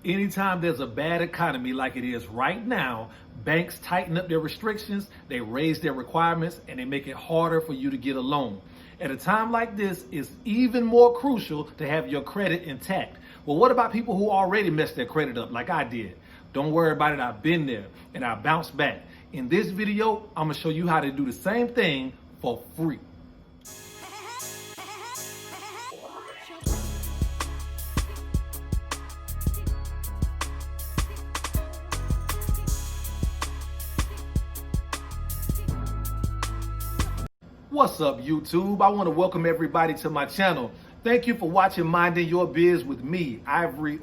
Anytime there's a bad economy like it is right now, banks tighten up their restrictions, they raise their requirements, and they make it harder for you to get a loan. At a time like this, it's even more crucial to have your credit intact. Well, what about people who already messed their credit up like I did? Don't worry about it, I've been there and I bounced back. In this video, I'm gonna show you how to do the same thing for free. What's up, YouTube? I want to welcome everybody to my channel. Thank you for watching Minding Your Biz with me, Ivory.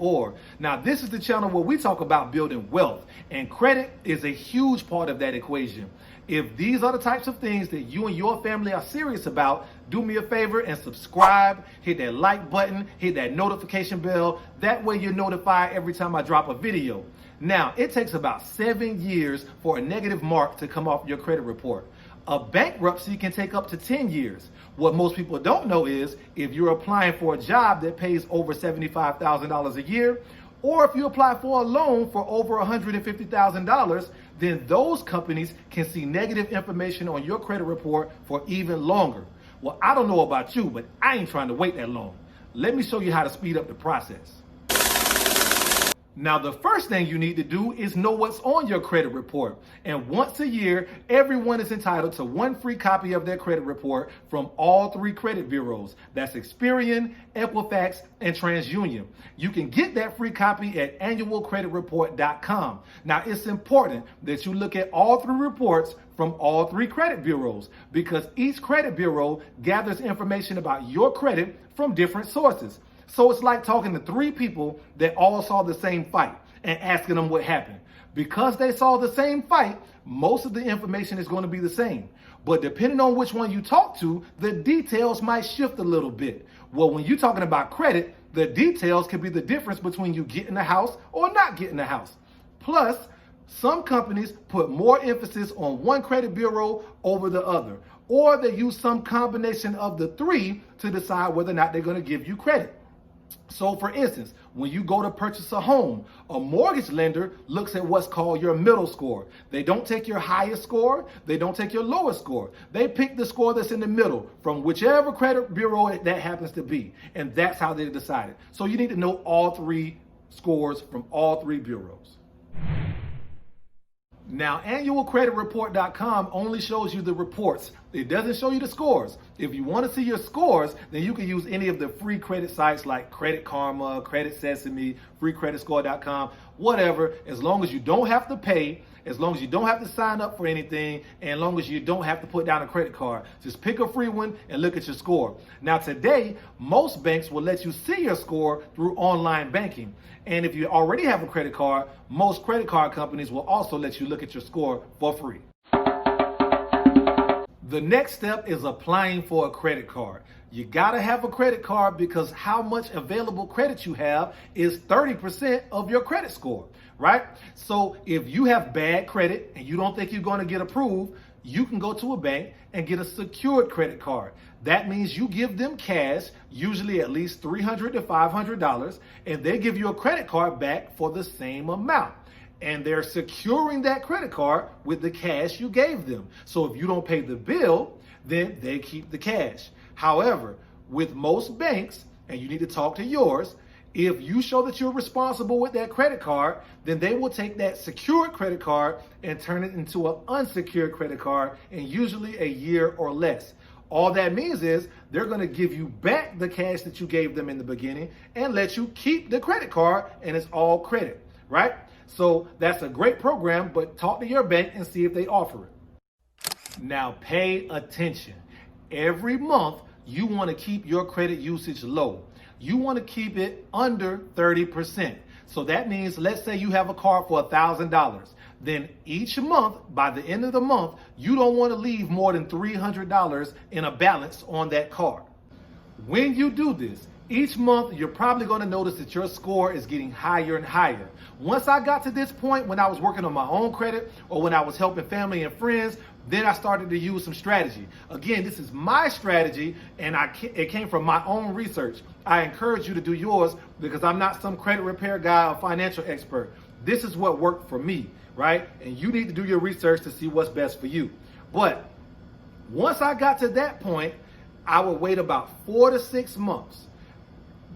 Now, this is the channel where we talk about building wealth, and credit is a huge part of that equation. If these are the types of things that you and your family are serious about, do me a favor and subscribe, hit that like button, hit that notification bell. That way you're notified every time I drop a video. Now, it takes about 7 years for a negative mark to come off your credit report. A bankruptcy can take up to 10 years. What most people don't know is if you're applying for a job that pays over $75,000 a year, or if you apply for a loan for over $150,000, then those companies can see negative information on your credit report for even longer. Well, I don't know about you, but I ain't trying to wait that long. Let me show you how to speed up the process. Now, the first thing you need to do is know what's on your credit report. And once a year, everyone is entitled to one free copy of their credit report from all 3 credit bureaus. That's Experian, Equifax, and TransUnion. You can get that free copy at annualcreditreport.com. Now, it's important that you look at all 3 reports from all 3 credit bureaus because each credit bureau gathers information about your credit from different sources. So it's like talking to 3 people that all saw the same fight and asking them what happened. Because they saw the same fight, most of the information is going to be the same. But depending on which one you talk to, the details might shift a little bit. Well, when you're talking about credit, the details could be the difference between you getting a house or not getting a house. Plus, some companies put more emphasis on one credit bureau over the other, or they use some combination of the 3 to decide whether or not they're going to give you credit. So for instance, when you go to purchase a home, a mortgage lender looks at what's called your middle score. They don't take your highest score. They don't take your lowest score. They pick the score that's in the middle from whichever credit bureau that happens to be. And that's how they decide it. So you need to know all 3 scores from all 3 bureaus. Now, annualcreditreport.com only shows you the reports. It doesn't show you the scores. If you want to see your scores, then you can use any of the free credit sites like Credit Karma, Credit Sesame, freecreditscore.com, whatever, as long as you don't have to pay, as long as you don't have to sign up for anything, and as long as you don't have to put down a credit card. Just pick a free one and look at your score. Now today, most banks will let you see your score through online banking. And if you already have a credit card, most credit card companies will also let you look at your score for free. The next step is applying for a credit card. You gotta have a credit card because how much available credit you have is 30% of your credit score, right? So if you have bad credit and you don't think you're gonna get approved, you can go to a bank and get a secured credit card. That means you give them cash, usually at least $300 to $500, and they give you a credit card back for the same amount. And they're securing that credit card with the cash you gave them. So if you don't pay the bill, then they keep the cash. However, with most banks, and you need to talk to yours, if you show that you're responsible with that credit card, then they will take that secured credit card and turn it into an unsecured credit card in usually a year or less. All that means is they're going to give you back the cash that you gave them in the beginning and let you keep the credit card, and it's all credit, right? So that's a great program, but talk to your bank and see if they offer it. Now pay attention. Every month, you want to keep your credit usage low. You want to keep it under 30%. So that means, let's say you have a card for $1,000. Then each month, by the end of the month, you don't want to leave more than $300 in a balance on that card. When you do this, each month, you're probably going to notice that your score is getting higher and higher. Once I got to this point when I was working on my own credit or when I was helping family and friends, Then I started to use some strategy. Again, this is my strategy, and it came from my own research. I encourage you to do yours because I'm not some credit repair guy or financial expert. This is what worked for me, right? And you need to do your research to see what's best for you. But once I got to that point, I would wait about 4 to 6 months.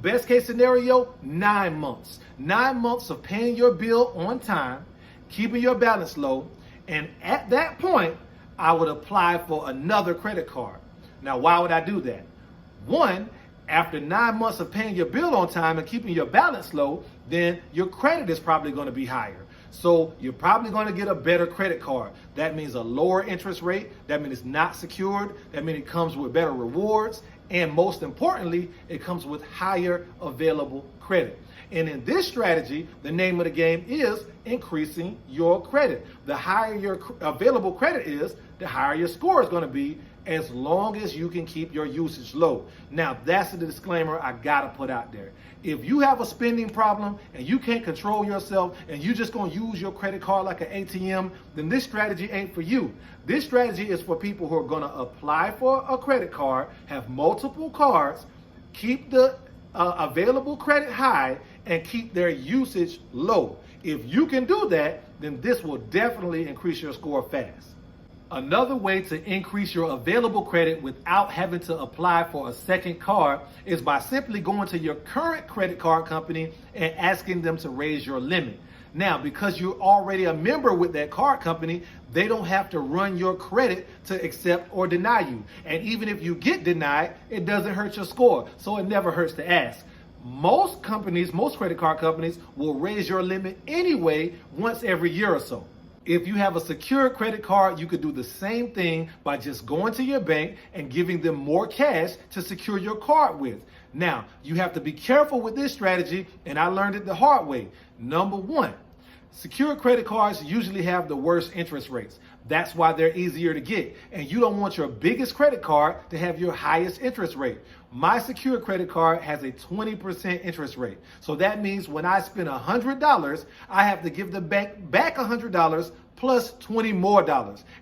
Best case scenario, 9 months. 9 months of paying your bill on time, keeping your balance low, and at that point, I would apply for another credit card. Now, why would I do that? One, after 9 months of paying your bill on time and keeping your balance low, then your credit is probably going to be higher. So you're probably going to get a better credit card. That means a lower interest rate. That means it's not secured. That means it comes with better rewards. And most importantly, it comes with higher available credit. And in this strategy, the name of the game is increasing your credit. The higher your available credit is, the higher your score is going to be, as long as you can keep your usage low. Now, that's the disclaimer I gotta put out there. If you have a spending problem and you can't control yourself and you're just gonna use your credit card like an ATM, then this strategy ain't for you. This strategy is for people who are gonna apply for a credit card, have multiple cards, keep the available credit high, and keep their usage low. If you can do that, then this will definitely increase your score fast. Another way to increase your available credit without having to apply for a second card is by simply going to your current credit card company and asking them to raise your limit. Now, because you're already a member with that card company, they don't have to run your credit to accept or deny you. And even if you get denied, it doesn't hurt your score. So it never hurts to ask. Most credit card companies will raise your limit anyway once every year or so. If you have a secure credit card, you could do the same thing by just going to your bank and giving them more cash to secure your card with. Now, you have to be careful with this strategy, and I learned it the hard way. Number one, secure credit cards usually have the worst interest rates. That's why they're easier to get. And you don't want your biggest credit card to have your highest interest rate. My secure credit card has a 20% interest rate. So that means when I spend $100, I have to give the bank back $100 plus $20 more.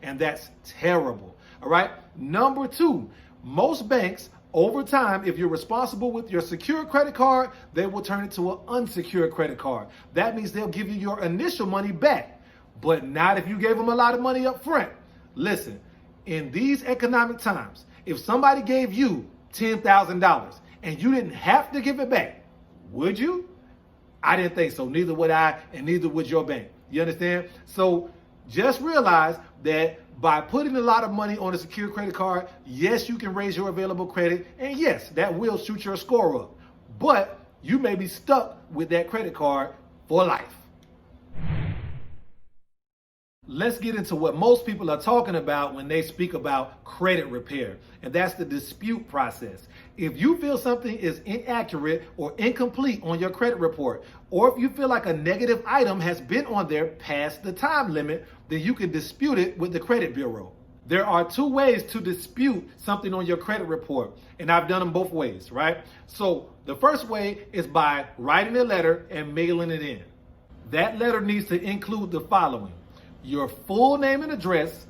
And that's terrible. All right. Number two, most banks over time, if you're responsible with your secure credit card, they will turn it to an unsecured credit card. That means they'll give you your initial money back, but not if you gave them a lot of money up front. Listen, in these economic times, if somebody gave you $10,000 and you didn't have to give it back, would you? I didn't think so. Neither would I, and neither would your bank. You understand? So just realize that by putting a lot of money on a secure credit card, yes, you can raise your available credit, and yes, that will shoot your score up. But you may be stuck with that credit card for life. Let's get into what most people are talking about when they speak about credit repair, and that's the dispute process. If you feel something is inaccurate or incomplete on your credit report, or if you feel like a negative item has been on there past the time limit, then you can dispute it with the credit bureau. There are two ways to dispute something on your credit report, and I've done them both ways, right? So the first way is by writing a letter and mailing it in. That letter needs to include the following: your full name and address,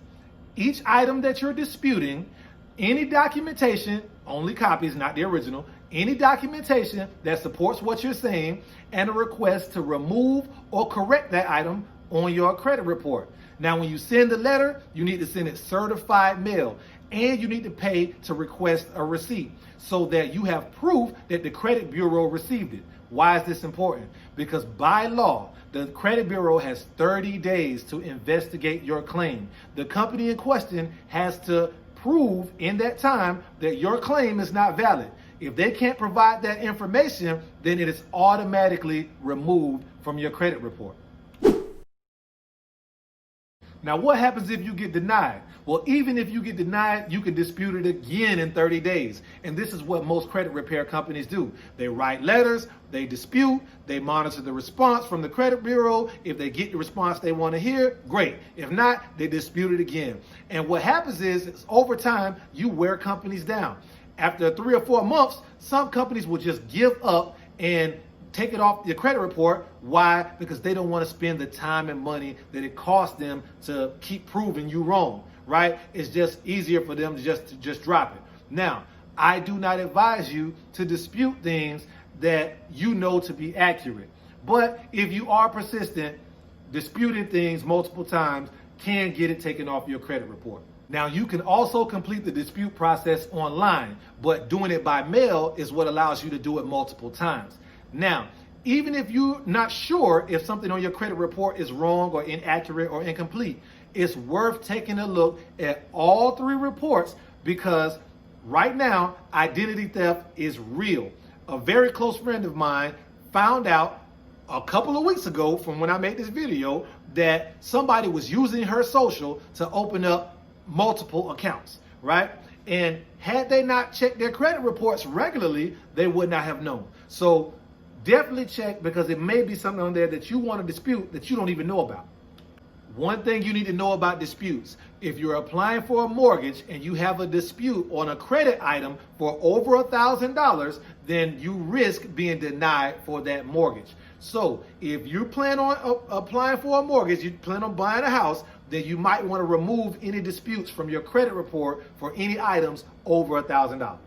each item that you're disputing, any documentation, only copies, not the original, any documentation that supports what you're saying, and a request to remove or correct that item on your credit report. Now, when you send the letter, you need to send it certified mail, and you need to pay to request a receipt so that you have proof that the credit bureau received it. Why is this important? Because by law, the credit bureau has 30 days to investigate your claim. The company in question has to prove in that time that your claim is not valid. If they can't provide that information, then it is automatically removed from your credit report. Now, what happens if you get denied? Well, even if you get denied, you can dispute it again in 30 days. And this is what most credit repair companies do. They write letters, they dispute, they monitor the response from the credit bureau. If they get the response they want to hear, great. If not, they dispute it again. And what happens is over time, you wear companies down. After 3 or 4 months, some companies will just give up and take it off your credit report. Why? Because they don't want to spend the time and money that it costs them to keep proving you wrong, right? It's just easier for them to just drop it. Now, I do not advise you to dispute things that you know to be accurate. But if you are persistent, disputing things multiple times can get it taken off your credit report. Now, you can also complete the dispute process online, but doing it by mail is what allows you to do it multiple times. Now, even if you're not sure if something on your credit report is wrong or inaccurate or incomplete, it's worth taking a look at all three reports, because right now, identity theft is real. A very close friend of mine found out a couple of weeks ago from when I made this video that somebody was using her social to open up multiple accounts, right? And had they not checked their credit reports regularly, they would not have known. So definitely check, because it may be something on there that you want to dispute that you don't even know about. One thing you need to know about disputes: if you're applying for a mortgage and you have a dispute on a credit item for over $1,000, then you risk being denied for that mortgage. So if you plan on applying for a mortgage, you plan on buying a house, then you might want to remove any disputes from your credit report for any items over $1,000.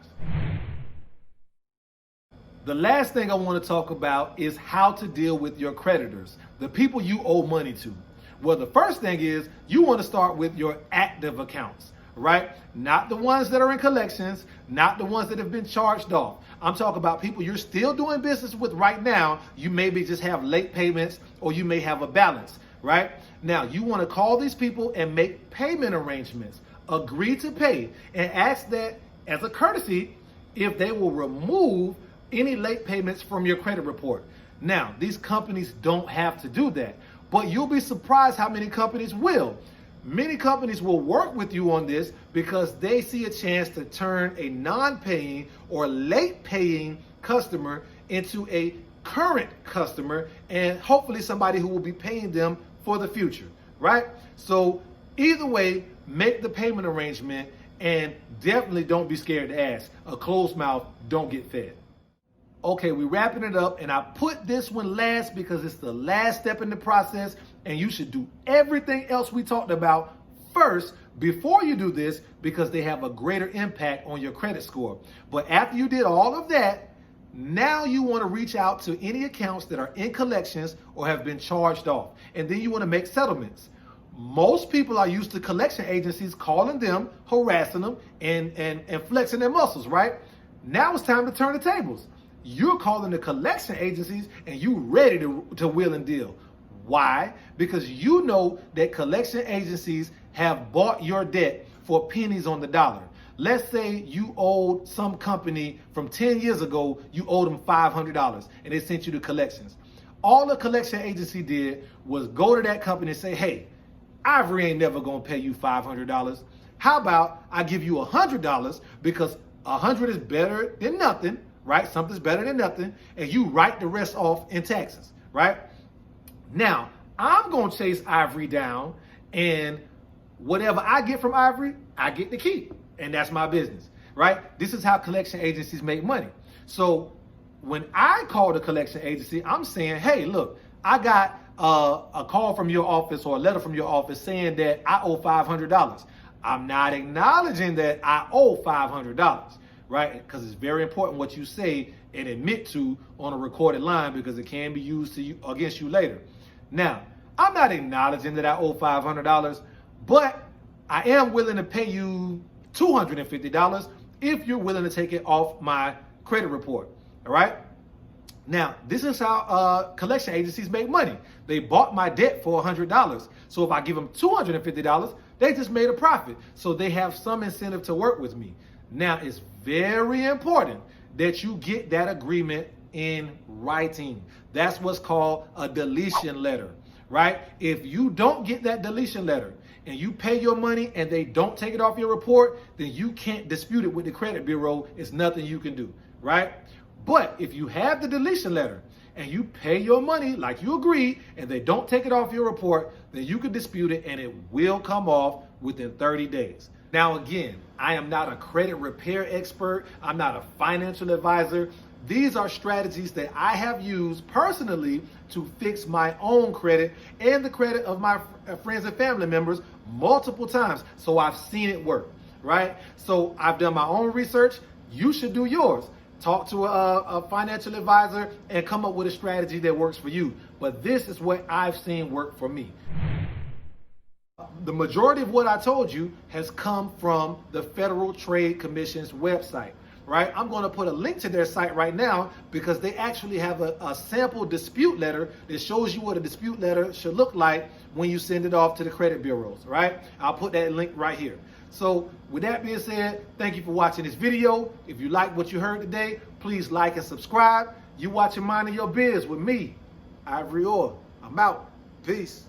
The last thing I want to talk about is how to deal with your creditors, the people you owe money to. Well, the first thing is you want to start with your active accounts, right? Not the ones that are in collections, not the ones that have been charged off. I'm talking about people you're still doing business with right now. You maybe just have late payments, or you may have a balance, right? Now, you want to call these people and make payment arrangements, agree to pay, and ask that as a courtesy if they will remove any late payments from your credit report. Now, these companies don't have to do that, but you'll be surprised how many companies will. Many companies will work with you on this because they see a chance to turn a non-paying or late paying customer into a current customer, and hopefully somebody who will be paying them for the future, right? So either way, make the payment arrangement, and definitely don't be scared to ask. A closed mouth don't get fed. Okay, we're wrapping it up, and I put this one last because it's the last step in the process, and you should do everything else we talked about first before you do this, because they have a greater impact on your credit score. But after you did all of that, now you want to reach out to any accounts that are in collections or have been charged off, and then you want to make settlements. Most people are used to collection agencies calling them, harassing them, and flexing their muscles, right? Now it's time to turn the tables. You're calling the collection agencies and you ready to wheel and deal. Why? Because you know that collection agencies have bought your debt for pennies on the dollar. Let's say you owed some company from 10 years ago, you owed them $500 and they sent you to collections. All the collection agency did was go to that company and say, hey, Ivory ain't never gonna pay you $500. How about I give you $100, because 100 is better than nothing, right? Something's better than nothing, and you write the rest off in taxes, right? Now, I'm going to chase Ivory down, and whatever I get from Ivory, I get to keep, and that's my business, right? This is how collection agencies make money. So when I call the collection agency, I'm saying, hey, look, I got a call from your office or a letter from your office saying that I owe $500. I'm not acknowledging that I owe $500. Right? Because it's very important what you say and admit to on a recorded line, because it can be used against you later. Now, I'm not acknowledging that I owe $500, but I am willing to pay you $250 if you're willing to take it off my credit report. All right? Now, this is how collection agencies make money. They bought my debt for $100. So if I give them $250, they just made a profit. So they have some incentive to work with me. Now, it's very important that you get that agreement in writing. That's what's called a deletion letter, right? If you don't get that deletion letter and you pay your money and they don't take it off your report, then you can't dispute it with the credit bureau. It's nothing you can do, right? But if you have the deletion letter and you pay your money like you agreed and they don't take it off your report, then you can dispute it and it will come off within 30 days. Now, again, I am not a credit repair expert. I'm not a financial advisor. These are strategies that I have used personally to fix my own credit and the credit of my friends and family members multiple times. So I've seen it work, right? So I've done my own research. You should do yours. Talk to a financial advisor and come up with a strategy that works for you. But this is what I've seen work for me. The majority of what I told you has come from the Federal Trade Commission's website, right? I'm going to put a link to their site right now because they actually have a sample dispute letter that shows you what a dispute letter should look like when you send it off to the credit bureaus, right? I'll put that link right here. So with that being said, thank you for watching this video. If you like what you heard today, please like and subscribe. You watching Minding Your Biz with me, Ivory. I'm out. Peace.